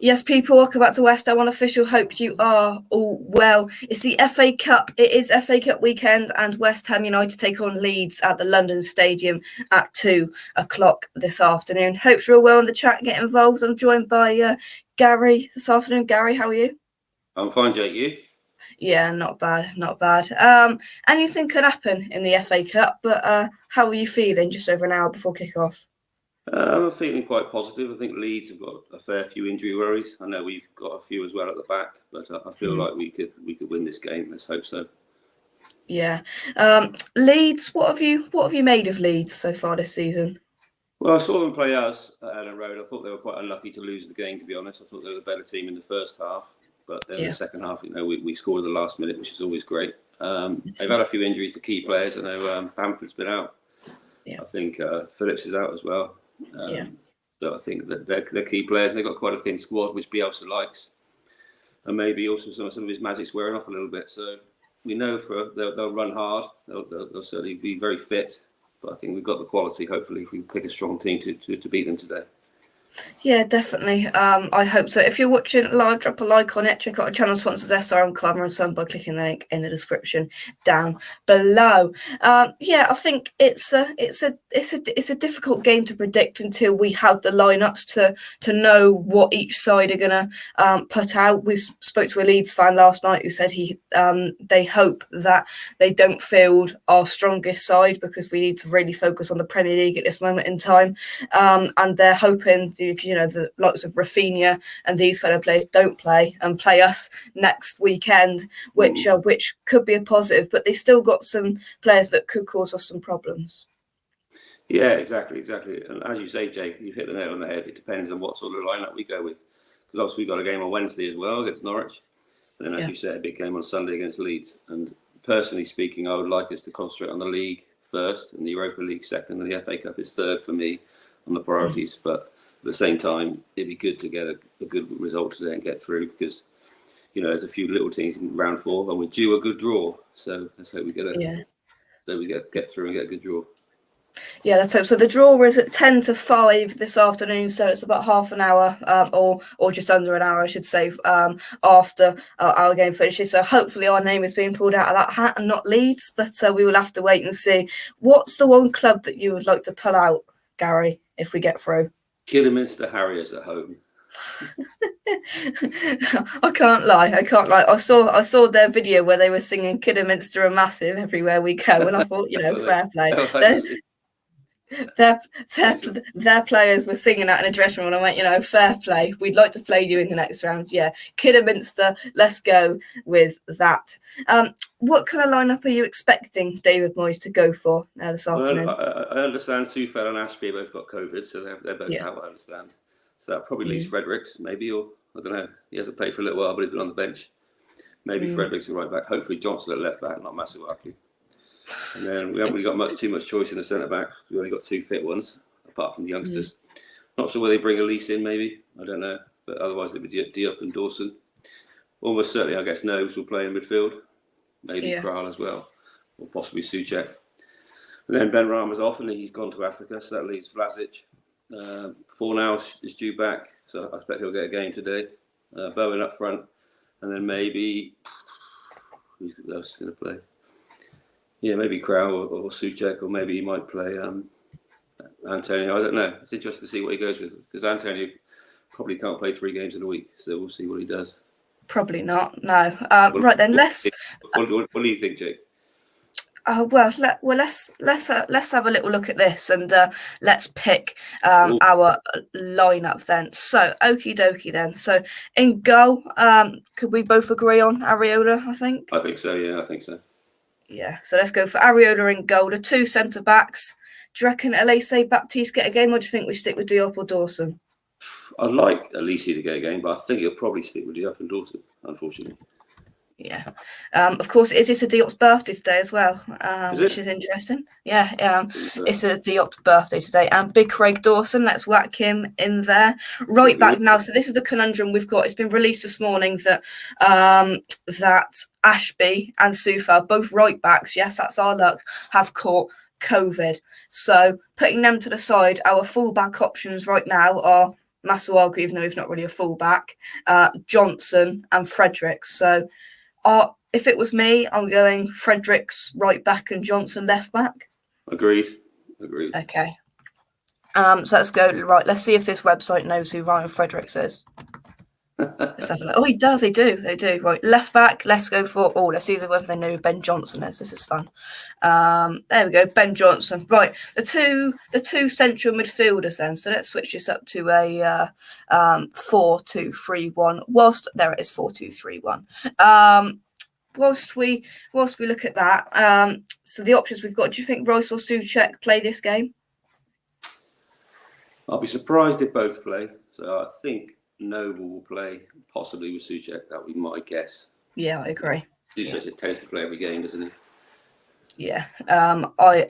Yes, people, welcome back to West Ham Unofficial. Hope you are all well. It's the FA Cup. It is FA Cup weekend, and West Ham United take on Leeds at the London Stadium at 2:00 this afternoon. Hope you're all well in the chat and get involved. I'm joined by Gary this afternoon. Gary, how are you? I'm fine, Jake. You? Yeah, not bad, not bad. Anything could happen in the FA Cup, but how are you feeling just over an hour before kick-off? I'm feeling quite positive. I think Leeds have got a fair few injury worries. I know we've got a few as well at the back, but I feel like we could win this game. Let's hope so. Yeah. Leeds, what have you made of Leeds so far this season? Well, I saw them play us at Ellen Road. I thought they were quite unlucky to lose the game, to be honest. I thought they were the better team in the first half, but then in the second half, we scored at the last minute, which is always great. They've had a few injuries to key players. I know Bamford's been out. Yeah. I think Phillips is out as well. So I think that they're key players. They've got quite a thin squad, which Bielsa likes, and maybe also some of his magic's wearing off a little bit. So we know they'll run hard. They'll certainly be very fit. But I think we've got the quality. Hopefully, if we pick a strong team to beat them today. Yeah, definitely. I hope so. If you're watching live, drop a like on it. Check out our channel sponsors, SRM Clever and Son, by clicking the link in the description down below. I think it's a difficult game to predict until we have the lineups to know what each side are gonna put out. We spoke to a Leeds fan last night who said they hope that they don't field our strongest side because we need to really focus on the Premier League at this moment in time, and they're hoping the likes of Rafinha and these kind of players don't play and play us next weekend, which could be a positive, but they still got some players that could cause us some problems. Yeah, exactly. And as you say, Jake, you've hit the nail on the head. It depends on what sort of lineup we go with, because obviously we've got a game on Wednesday as well against Norwich. And then, as you said, a big game on Sunday against Leeds. And personally speaking, I would like us to concentrate on the league first and the Europa League second, and the FA Cup is third for me on the priorities. But at the same time, it'd be good to get a good result today and get through, because there's a few little teams in round 4 and we're due a good draw. So let's hope we get get through and get a good draw. Yeah, let's hope so. The draw is at 10-5 this afternoon, so it's about half an hour, or just under an hour, I should say, after our game finishes. So hopefully our name is being pulled out of that hat and not Leeds, but we will have to wait and see. What's the one club that you would like to pull out, Gary, if we get through? Kidderminster Harriers at home. I can't lie. I saw their video where they were singing "Kidderminster are massive everywhere we go," and I thought, fair play. Their players were singing that in a dressing room, and I went, fair play. We'd like to play you in the next round. Yeah, Kidderminster, let's go with that. What kind of lineup are you expecting David Moyes to go for this afternoon? Well, I understand Sufel and Ashby both got COVID, so they're both out, I understand. So that probably leaves Fredericks, maybe, or I don't know. He hasn't played for a little while, but he's been on the bench. Maybe Fredericks is right back. Hopefully Johnson at left back, not Masuaki. And then we haven't really got too much choice in the centre back. We've only got 2 fit ones, apart from the youngsters. Not sure whether they bring Elise in, maybe. I don't know. But otherwise, it would be Diop and Dawson. Almost certainly, I guess, Nobes will play in midfield. Maybe Kral as well, or possibly Souček. And then Ben Rama's off, and he's gone to Africa, so that leaves Vlasic. Fornals is due back, so I expect he'll get a game today. Bowen up front, and then maybe who's else going to play? Yeah, maybe Kral or Souček, or maybe he might play Antonio. I don't know. It's interesting to see what he goes with, because Antonio probably can't play 3 games in a week, so we'll see what he does. Probably not. No. Right then, let's. What do you think, Jake? Let's have a little look at this, and let's pick our lineup then. So, okie dokie then. So, in goal, could we both agree on Areola? I think so. Yeah, I think so. Yeah. So let's go for Areola in goal. The 2 centre backs. Do you reckon Elise Baptiste get a game, or do you think we stick with Diop or Dawson? I'd like Elise to get a game, but I think he'll probably stick with Diop and Dawson, unfortunately. Yeah. Of course, is this a Diop's birthday today as well, which is interesting. Yeah. It's a Diop's birthday today. And Big Craig Dawson, let's whack him in there. Right back now. So this is the conundrum we've got. It's been released this morning that Ashby and Sufel, both right backs, yes, that's our luck, have caught COVID. So putting them to the side, our fullback options right now are Masuaku, even though he's not really a fullback, Johnson and Fredericks. So if it was me, I'm going Fredericks right back and Johnson left back. Agreed. Okay. So let's go. Right, let's see if this website knows who Ryan Fredericks is. Let's have a look. Oh, he does. They do. Right, left back. Let's go for. Oh, let's see whether they know who Ben Johnson is. This is fun. There we go. Ben Johnson. Right, the two central midfielders then. So let's switch this up to a 4-2-3-1. Whilst there it is, 4-2-3-1. Whilst we look at that, so the options we've got. Do you think Rice or Souček play this game? I'll be surprised if both play. So I think Noble will play, possibly with Souček. That would be my guess. Yeah, I agree. Souček tends to play every game, doesn't he? Yeah, I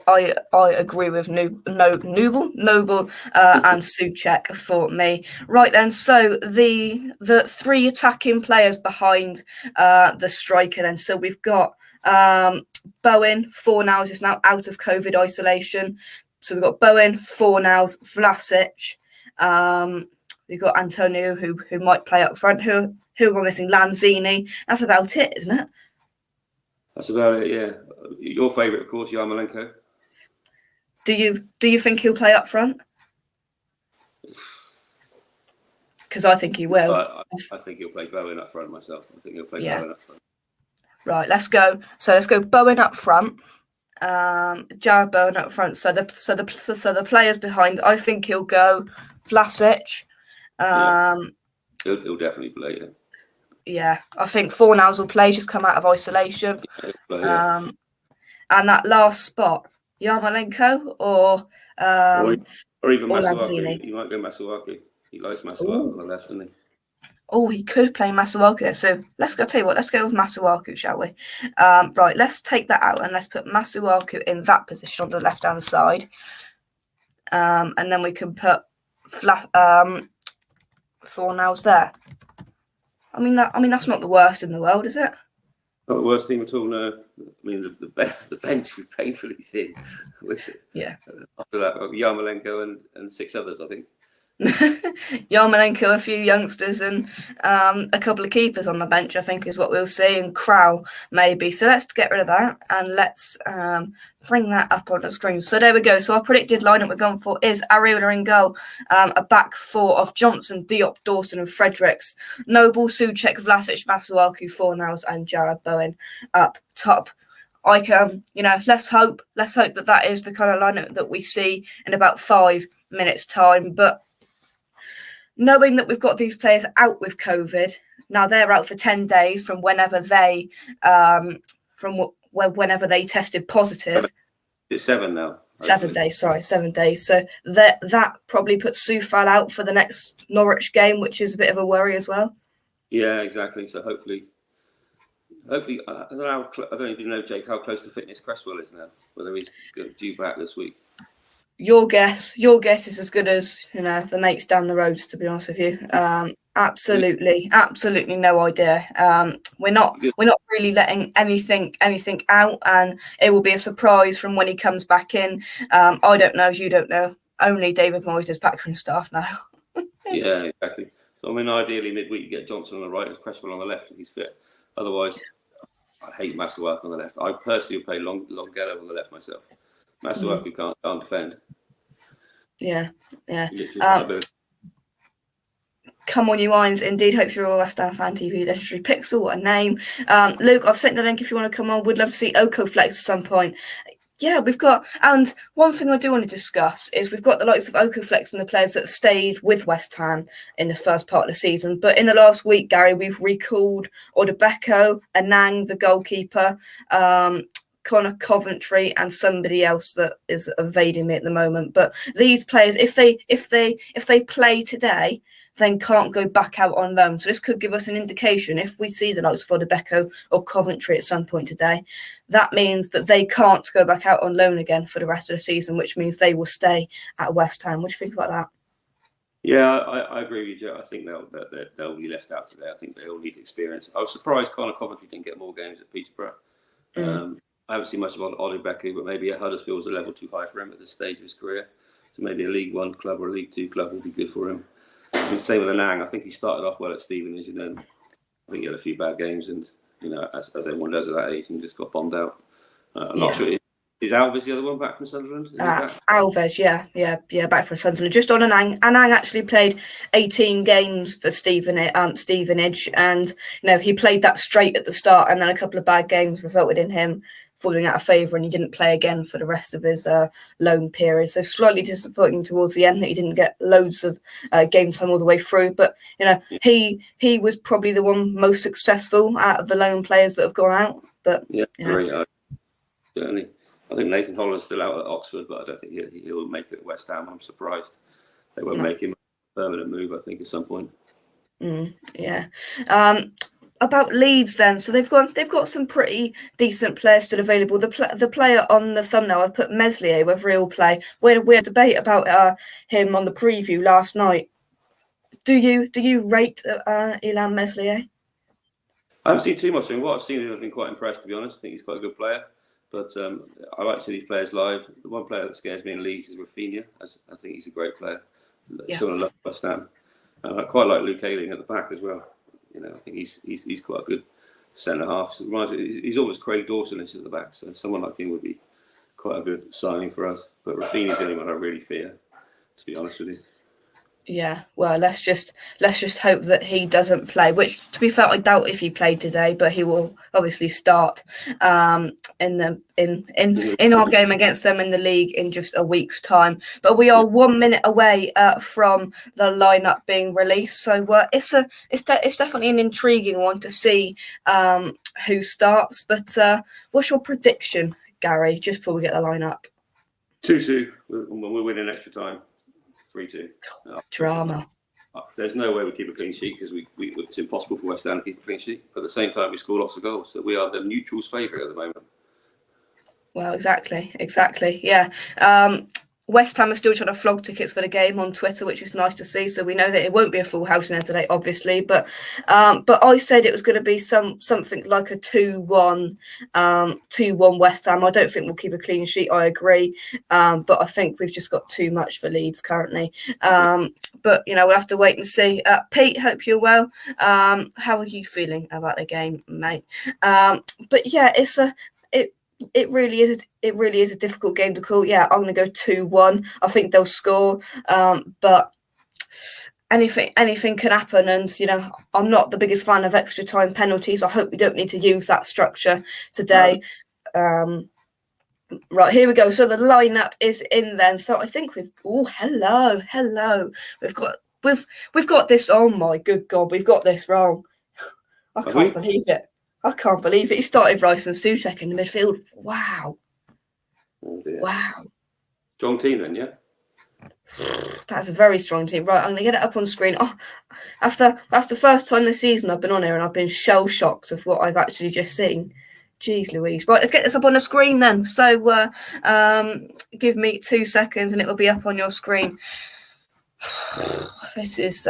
agree with Noble and Souček for me. Right then, so the three attacking players behind the striker then. So we've got Bowen, Fornals is now out of COVID isolation. So we've got Bowen, Fornals, Vlasic. We've got Antonio who might play up front. Who we're missing? Lanzini. That's about it, isn't it? That's about it. Yeah. Your favourite, of course, Yarmolenko. Do you think he'll play up front? Because I think he will. I think he'll play Bowen up front myself. I think he'll play Bowen up front. Right, let's go. So let's go Bowen up front. Jared Bowen up front. So the players behind. I think he'll go Vlasic. He'll definitely play. Yeah. Yeah, I think Fornals will play. Just come out of isolation. Yeah, and that last spot, Yarmolenko or even or Masuaku. Lanzini. He might go Masuaku. He likes Masuaku on the left, doesn't he? Oh, he could play Masuaku there. So let's go. Tell you what, let's go with Masuaku, shall we? Right, let's take that out and let's put Masuaku in that position on the left-hand side, and then we can put Fornals there. I mean that's not the worst in the world, is it? Not the worst team at all. No, I mean the bench was painfully thin. Yeah. After that, Yarmolenko and six others, I think. Yarmolenko, a few youngsters, and a couple of keepers on the bench, I think, is what we'll see, and Krau maybe. So let's get rid of that and let's bring that up on the screen. So there we go. So our predicted lineup we're going for is Areola in goal, a back four of Johnson, Diop, Dawson, and Fredericks, Noble, Souček, Vlasic, Masuaku, Fornals, and Jared Bowen up top. Let's hope that is the kind of lineup that we see in about 5 minutes' time, but. Knowing that we've got these players out with COVID, now they're out for 10 days from whenever they whenever they tested positive. It's 7 now. 7 days, sorry, 7 days. So that probably puts Soufal out for the next Norwich game, which is a bit of a worry as well. Yeah, exactly. So hopefully, I don't even know, Jake, how close to fitness Cresswell is now. Whether he's due back this week. Your guess is as good as the mates down the road. To be honest with you, absolutely no idea. We're not really letting anything out, and it will be a surprise from when he comes back in. I don't know. You don't know. Only David Moyes is back from staff now. Yeah, exactly. So I mean, ideally midweek you get Johnson on the right and Cresswell on the left if he's fit. Otherwise, I hate Masuaku on the left. I personally would play Longelo on the left myself. Masuaku can't defend. Yeah. Come on, you Irons. Indeed, hope you're all West Ham Fan TV. Legendary Pixel, what a name. Luke, I've sent the link if you want to come on. Would love to see OcoFlex at some point. Yeah, we've got, and one thing I do want to discuss is we've got the likes of OcoFlex and the players that have stayed with West Ham in the first part of the season. But in the last week, Gary, we've recalled Odebeko, Anang, the goalkeeper, Connor Coventry, and somebody else that is evading me at the moment. But these players, if they play today, then can't go back out on loan. So this could give us an indication if we see the likes of Odebeko or Coventry at some point today. That means that they can't go back out on loan again for the rest of the season, which means they will stay at West Ham. What do you think about that? Yeah, I agree with you, Joe. I think they'll be left out today. I think they all need experience. I was surprised Connor Coventry didn't get more games at Peterborough. I haven't seen much of Odebeko, but maybe Huddersfield was a level too high for him at this stage of his career. So maybe a League One club or a League Two club would be good for him. And same with Anang. I think he started off well at Stevenage, and then I think he had a few bad games, and as everyone does at that age, and just got bombed out. I'm not sure. Is Alves the other one back from Sunderland? Alves, yeah, back from Sunderland. Just on Anang. Anang actually played 18 games for Stevenage, and he played that straight at the start, and then a couple of bad games resulted in him falling out of favour, and he didn't play again for the rest of his loan period. So slightly disappointing towards the end that he didn't get loads of game time all the way through. But he was probably the one most successful out of the loan players that have gone out. But certainly. I think Nathan Holland's still out at Oxford, but I don't think he'll make it at West Ham. I'm surprised they won't make him a permanent move, I think, at some point. About Leeds then, so they've got some pretty decent players still available. The player on the thumbnail, I put Meslier, whether he'll play. We had a debate about him on the preview last night. Do you rate Illan Meslier? I haven't seen too much of him. What I've seen, I've been quite impressed, to be honest. I think he's quite a good player. But I like to see these players live. The one player that scares me in Leeds is Rafinha. I think he's a great player. Still in love with West Ham. I quite like Luke Ayling at the back as well. I think he's quite a good centre half. So he's almost Craig Dawson-ish at the back. So someone like him would be quite a good signing for us. But Rafinha's the only one I really fear, to be honest with you. Yeah, well, let's just hope that he doesn't play. Which, to be fair, I doubt if he played today, but he will obviously start in our game against them in the league in just a week's time. But we are 1 minute away from the lineup being released, so it's definitely an intriguing one to see who starts. But what's your prediction, Gary? Just before we get the lineup. 2-2. We'll win in extra time. 3-2. Drama. There's no way we keep a clean sheet because it's impossible for West Ham to keep a clean sheet. But at the same time, we score lots of goals. So we are the neutrals' favourite at the moment. Well, exactly. Yeah. West Ham are still trying to flog tickets for the game on Twitter, which is nice to see. So we know that it won't be a full house in there today, obviously. But I said it was going to be something like a 2-1 West Ham. I don't think we'll keep a clean sheet. I agree, but I think we've just got too much for Leeds currently. But we'll have to wait and see. Pete, hope you're well. How are you feeling about the game, mate? But yeah, It really is a difficult game to call. Yeah, I'm going to go 2-1. I think they'll score, but anything can happen. And I'm not the biggest fan of extra time penalties. I hope we don't need to use that structure today. Right, here we go. So the lineup is in then. So I think hello. We've got this. Oh my good God, we've got this wrong. I can't believe it. He started Rice and Souček in the midfield. Wow. Oh dear. Wow. Strong team then, yeah? That's a very strong team. Right, I'm going to get it up on screen. Oh, that's the first time this season I've been on here and I've been shell-shocked of what I've actually just seen. Jeez Louise. Right, let's get this up on the screen then. So give me 2 seconds and it will be up on your screen. This is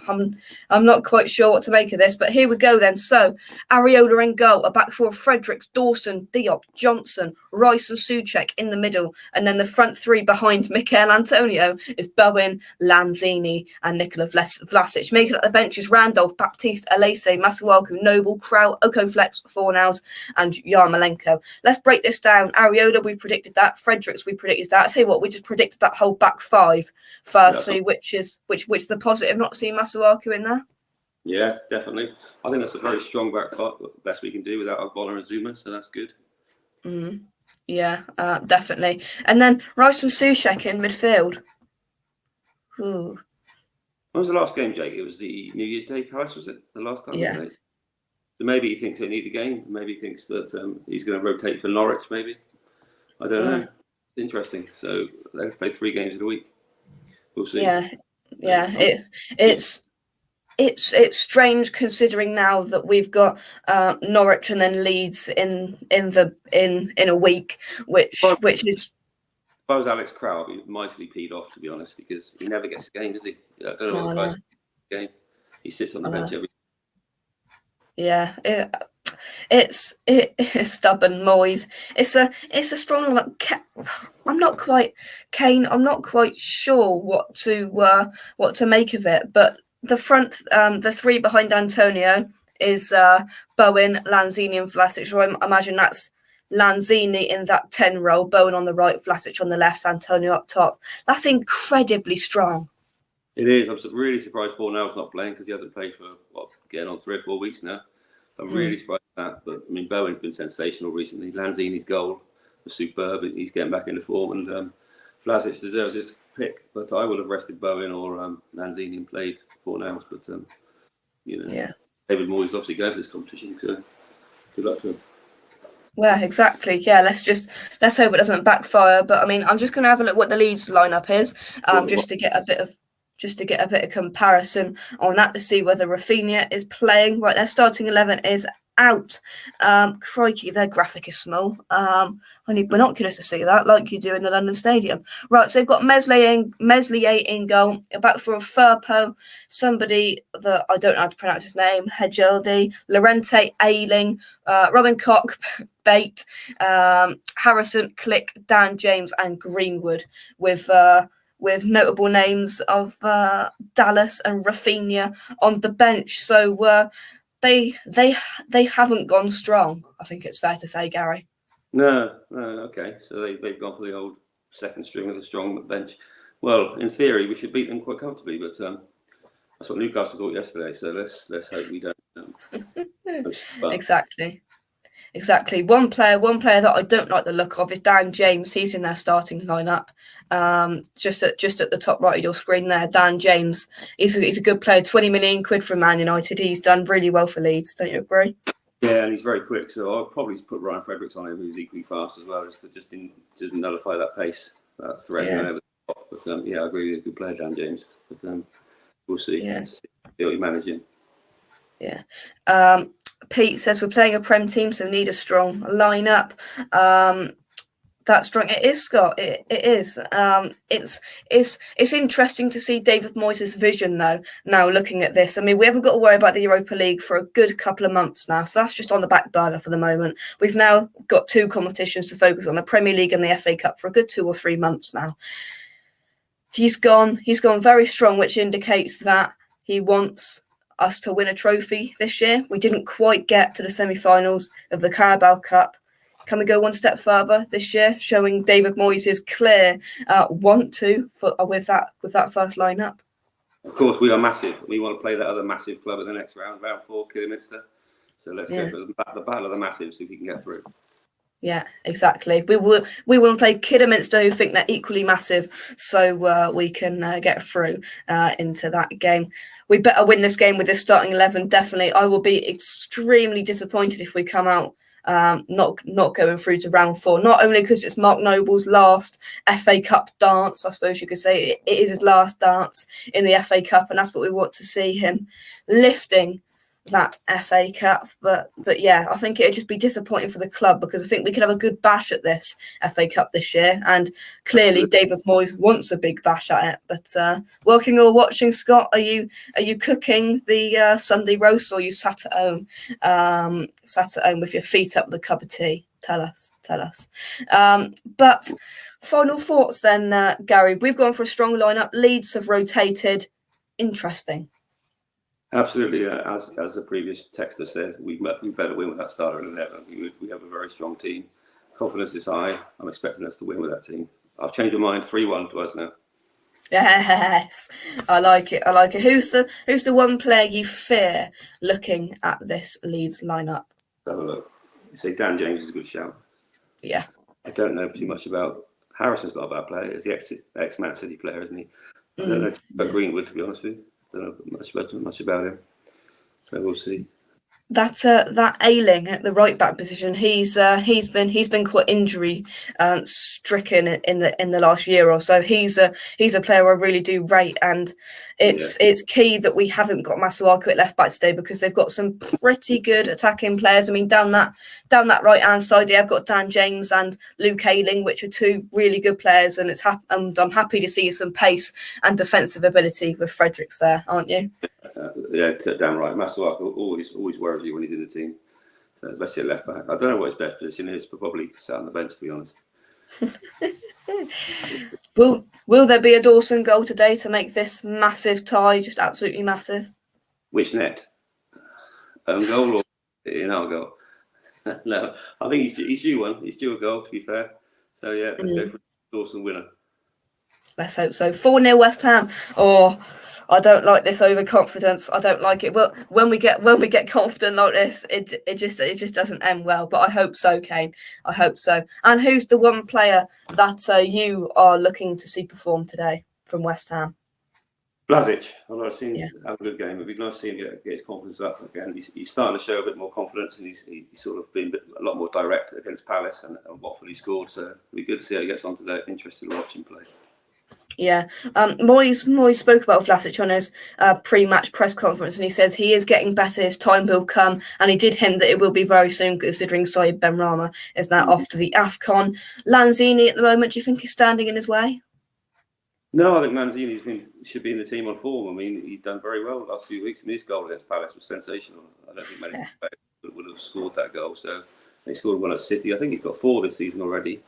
I'm not quite sure what to make of this, but here we go then. So, Areola in goal, a back four of Fredericks, Dawson, Diop, Johnson, Rice and Souček in the middle. And then the front three behind Mikel Antonio is Bowen, Lanzini and Nikola Vlasic. Making up the bench is Randolph, Baptiste, Alese, Masuaku, Noble, Krau, Okoflex, Fornals and Yarmolenko. Let's break this down. Areola, we predicted that. Fredericks, we predicted that. I tell you what, we just predicted that whole back five. Firstly, which is a positive not seeing Masuaku in there. Yeah, definitely. I think that's a very strong back five. Best we can do without Agbola and Zuma, so that's good. Yeah, definitely. And then Rice and Souček in midfield. Ooh. When was the last game, Jake? It was the New Year's Day Palace, was it? The last time? Yeah. So maybe he thinks they need a game. Maybe he thinks that he's going to rotate for Norwich, maybe. I don't know. Interesting. So they play 3 games in a week. We'll see. Yeah. It's strange considering now that we've got Norwich and then Leeds in a week, which is. If I was Alex Krau, I'd be mightily peed off, to be honest, because he never gets a game, does he? I don't know what the guy's game. He sits on the bench every. Yeah. it's stubborn Moyes. It's a strong. I'm not quite Kane. I'm not quite sure what to make of it. But the front, the three behind Antonio is Bowen, Lanzini, and Vlasic. So I imagine that's Lanzini in that 10 role, Bowen on the right, Vlasic on the left, Antonio up top. That's incredibly strong. It is. I'm really surprised Fornell's not playing because he hasn't played for getting on 3 or 4 weeks now. I'm really surprised at that. But I mean, Bowen's been sensational recently. Lanzini's goal was superb. He's getting back into form, and Vlasic deserves his pick. But I would have rested Bowen or Lanzini and played Fornell's. But David Moyes obviously going for this competition. So good luck to him. Well, exactly. Yeah, let's hope it doesn't backfire. But I mean, I'm just going to have a look what the Leeds lineup is, just to get a bit of comparison on that to see whether Rafinha is playing. Right, their starting 11 is out. Crikey, their graphic is small. I need binoculars to see that, like you do in the London Stadium. Right, so they've got Meslier in goal, back for a Firpo, somebody that I don't know how to pronounce his name, Hedgeldy, Lorente, Ayling, Robin Koch, Bate, Harrison, Click, Dan James, and Greenwood, with notable names of Dallas and Rafinha on the bench. So they haven't gone strong, I think it's fair to say, Gary. No, okay. So they've gone for the old second string with a strong bench. Well, in theory, we should beat them quite comfortably, but that's what Newcastle thought yesterday. So let's hope we don't. Exactly. One player that I don't like the look of is Dan James. He's in their starting lineup. Just at the top right of your screen there, Dan James. He's a good player. 20 million quid from Man United. He's done really well for Leeds. Don't you agree? Yeah, and he's very quick. So I'll probably put Ryan Fredericks on him, who's equally fast as well, just to nullify that pace, that threat over the top. But I agree with you. Good player, Dan James. But we'll see. Yeah. See what he's managing. Yeah. Pete says we're playing a Prem team, so we need a strong lineup. That's strong. It is, Scott. It is. It's interesting to see David Moyes' vision, though. Now looking at this, I mean, we haven't got to worry about the Europa League for a good couple of months now, so that's just on the back burner for the moment. We've now got 2 competitions to focus on: the Premier League and the FA Cup for a good 2 or 3 months now. He's gone very strong, which indicates that he wants us to win a trophy this year. We didn't quite get to the semi-finals of the Carabao Cup. Can we go one step further this year, showing David Moyes' clear want to with that first lineup? Of course, we are massive. We want to play that other massive club in the next round 4, Kidderminster. So let's go for the battle of the massives, see if we can get through. Yeah, exactly. We want to play Kidderminster, who think they're equally massive, so we can get through into that game. We better win this game with this starting 11, definitely. I will be extremely disappointed if we come out not going through to round 4, not only because it's Mark Noble's last FA Cup dance, I suppose you could say it is his last dance in the FA Cup, and that's what we want to see him lifting that FA Cup. But yeah, I think it would just be disappointing for the club, because I think we could have a good bash at this FA Cup this year, and clearly David Moyes wants a big bash at it. But working or watching, Scott, are you cooking the Sunday roast, or are you sat at home with your feet up with a cup of tea? Tell us. But final thoughts then, Gary. We've gone for a strong lineup. Leeds have rotated. Interesting. Absolutely, as the previous texter said, we better win with that starter 11. We have a very strong team. Confidence is high. I'm expecting us to win with that team. I've changed my mind. 3-1 to us now. Yes, I like it. Who's the one player you fear looking at this Leeds lineup? Let's have a look. You say Dan James is a good shout. Yeah. I don't know too much about Harrison's not a bad player. He's the ex-Man City player, isn't he? I don't know about Greenwood, to be honest with you. Don't know much about him, so we'll see. That Ayling at the right back position, he's been quite injury stricken in the last year or so. He's a player I really do rate, and it's key that we haven't got Masuaku at left back today, because they've got some pretty good attacking players. I mean, down that right hand side, I've got Dan James and Luke Ayling, which are 2 really good players, and and I'm happy to see some pace and defensive ability with Fredericks there, aren't you? Yeah, damn right. Masuaku always worries you when he's in the team. So especially at left back. I don't know what his best position is, but probably sat on the bench, to be honest. Will there be a Dawson goal today to make this massive tie just absolutely massive? Which net? Own goal or in our goal? No, I think he's due one. He's due a goal, to be fair. So yeah, let's go for Dawson winner. Let's hope so. 4-0 West Ham. I don't like this overconfidence. I don't like it. Well, when we get confident like this, it just doesn't end well. But I hope so, Kane. I hope so. And who's the one player that you are looking to see perform today from West Ham? Vlasic. I'd like to see him have a good game. It'd be nice to see him get his confidence up again. He's starting to show a bit more confidence, and he's sort of been a lot more direct against Palace and Watford. He scored, so it'd be good to see how he gets on today. Interested to watch him play. Yeah, Moyes spoke about Vlasic on his pre-match press conference, and he says he is getting better. His time will come, and he did hint that it will be very soon, considering Saïd Benrahma is now off to the AFCON. Lanzini at the moment, do you think he's standing in his way? No, I think Lanzini should be in the team on form. I mean, he's done very well the last few weeks, and his goal against Palace was sensational. I don't think many would have scored that goal. So they scored one at City. I think he's got 4 this season already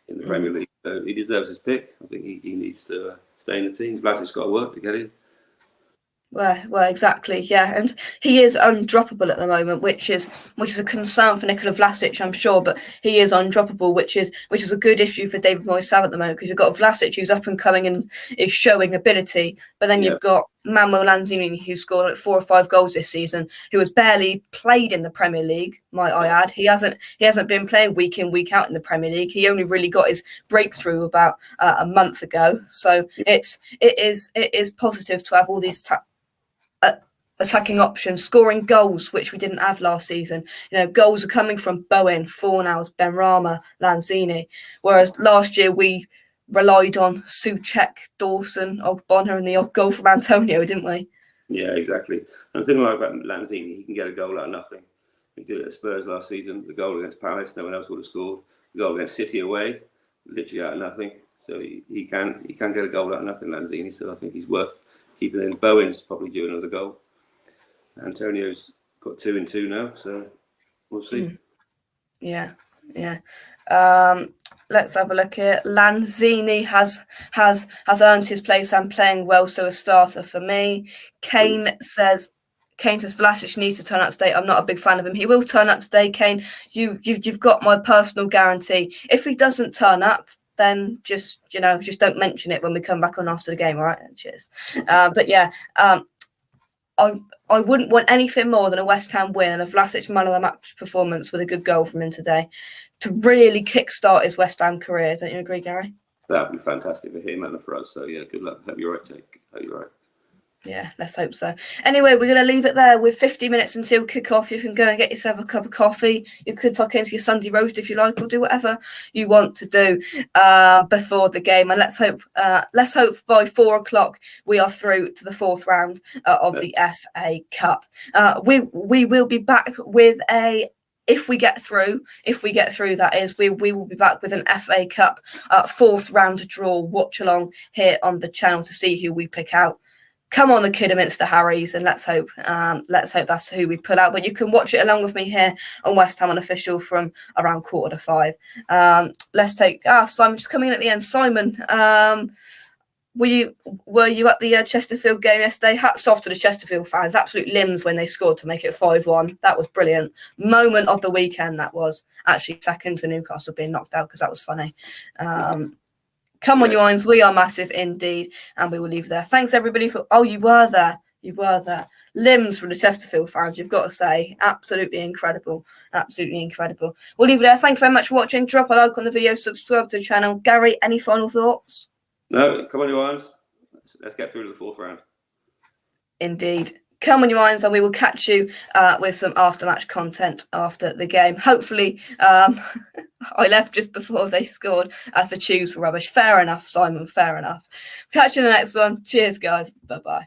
in the Premier League. So he deserves his pick. I think he needs to stay in the team. Vlasic's got to work to get in. Well, exactly, yeah, and he is undroppable at the moment, which is a concern for Nikola Vlasic, I'm sure, but he is undroppable, which is a good issue for David Moyes to have at the moment, because you've got Vlasic who's up and coming and is showing ability, but then you've got Manuel Lanzini, who scored like 4 or 5 goals this season, who has barely played in the Premier League, might I add. He hasn't been playing week in, week out in the Premier League. He only really got his breakthrough about a month ago, so it is positive to have all these attacking options, scoring goals, which we didn't have last season. Goals are coming from Bowen, Fornals, Benrahma, Lanzini, whereas last year we relied on Souček, Dawson, Ogbonna, and the odd goal from Antonio, didn't we? Yeah, exactly. And the thing about Lanzini, he can get a goal out of nothing. He did it at Spurs last season. The goal against Palace, no one else would have scored. The goal against City away, literally out of nothing. So he can get a goal out of nothing, Lanzini. So I think he's worth keeping in. Bowen's probably due another goal. Antonio's got 2 and 2 now, so we'll see. Yeah. Let's have a look here. Lanzini has earned his place and playing well, so a starter for me. Kane says Vlasic needs to turn up today. I'm not a big fan of him. He will turn up today, Kane. You've got my personal guarantee. If he doesn't turn up, then just don't mention it when we come back on after the game, all right? Cheers. But yeah, I wouldn't want anything more than a West Ham win and a Vlasic man of the match performance with a good goal from him today to really kickstart his West Ham career. Don't you agree, Gary? That would be fantastic for him and for us. So yeah, good luck. Hope you're right, Jake. Hope you're right. Yeah, let's hope so. Anyway, we're going to leave it there with 50 minutes until kick-off. You can go and get yourself a cup of coffee. You could tuck into your Sunday roast if you like, or do whatever you want to do before the game. And let's hope by 4 o'clock we are through to the 4th round of the FA Cup. We will be back with if we get through, that is, we will be back with an FA Cup 4th round draw watch along here on the channel to see who we pick out. Come on, the Kidderminster Harries, and let's hope that's who we pull out. But you can watch it along with me here on West Ham Unofficial from around 4:45. Let's take Simon just coming in at the end. Simon, were you at the Chesterfield game yesterday? Hats off to the Chesterfield fans, absolute limbs when they scored to make it 5-1. That was brilliant. Moment of the weekend. That was actually second to Newcastle being knocked out, because that was funny. Come on, you irons. We are massive indeed, and we will leave there. Thanks everybody for. Oh, you were there. Limbs from the Chesterfield fans. You've got to say, absolutely incredible. We'll leave it there. Thank you very much for watching. Drop a like on the video. Subscribe to the channel. Gary, any final thoughts? No, come on, you irons. Let's get through to the 4th round. Indeed. Come on, you irons, and we will catch you with some after-match content after the game. Hopefully, I left just before they scored as the tubes were rubbish. Fair enough, Simon, fair enough. Catch you in the next one. Cheers, guys. Bye-bye.